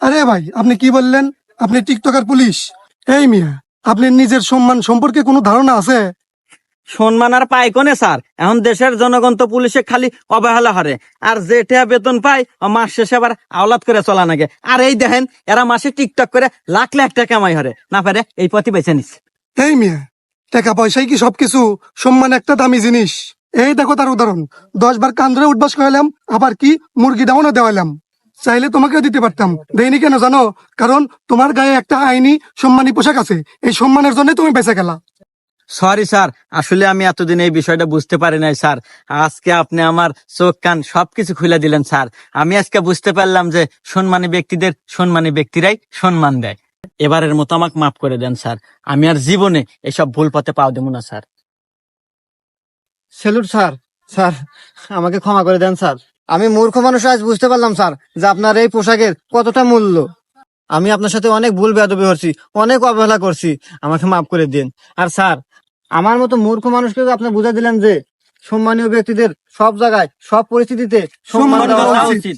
আরে ভাই, আপনি কি বললেন? আপনি টিকটকার পুলিশ? এই মিয়া, আপনার নিজের সম্মান সম্পর্কে কোনো ধারণা আছে? সম্মান আর পায় কোনে স্যার? এখন দেশের জনগণ তো পুলিশে খালি অবহেলা হারে, আর যেটা বেতন পায় মাস শেষে আবার আওলাদ করে চলা নাগে। আর এই দেখেন, এরা মাসে টিকটক করে লাখ লাখ টাকা কামাই হরে না পারে, এই পথই বেছে নিচ্ছে। এই মিয়া, টাকা পয়সাই কি সবকিছু? সম্মান একটা দামি জিনিস। এই দেখো তার উদাহরণ, 10 বার কান ধরে উঠবাস করালাম, আবার কি মুরগি ডাউনও দেওয়ালাম। চাইলে তোমাকেও দিতে পারতাম, দেয়নি কেন জানো? কারণ তোমার গায়ে একটা আইনি সম্মানী পোশাক আছে, এই সম্মানের জন্য তুমি বেঁচে গেলা। সরি স্যার, আসলে আমি এতদিন এই বিষয়টা বুঝতে পারি নাই স্যার। আজকে আপনি আমার চোখ কান সবকিছু খুলে দিলেন স্যার। আমি আজকে বুঝতে পারলাম যে সম্মানী ব্যক্তিদের সম্মানী ব্যক্তিরাই সম্মান দেয়। এবারের মতো আমাকে মাফ করে দেন স্যার। আমি আর জীবনে এসব ভুল পথে পাও দেবো না স্যার। Salute sir. স্যার, আমাকে ক্ষমা করে দেন স্যার। আমি মূর্খ মানুষ আজ বুঝতে পারলাম স্যার যে আপনার এই পোশাকের কতটা মূল্য। আমি আপনার সাথে অনেক ভুল বেয়াদবি করছি, অনেক অবহেলা করছি, আমাকে মাফ করে দিন। আর স্যার, আমার মতো মূর্খ মানুষকে আপনি বুঝা দিলেন যে সম্মানীয় ব্যক্তিদের সব জায়গায় সব পরিস্থিতিতে সম্মান সম্মান দেওয়া দেওয়া উচিত। উচিত।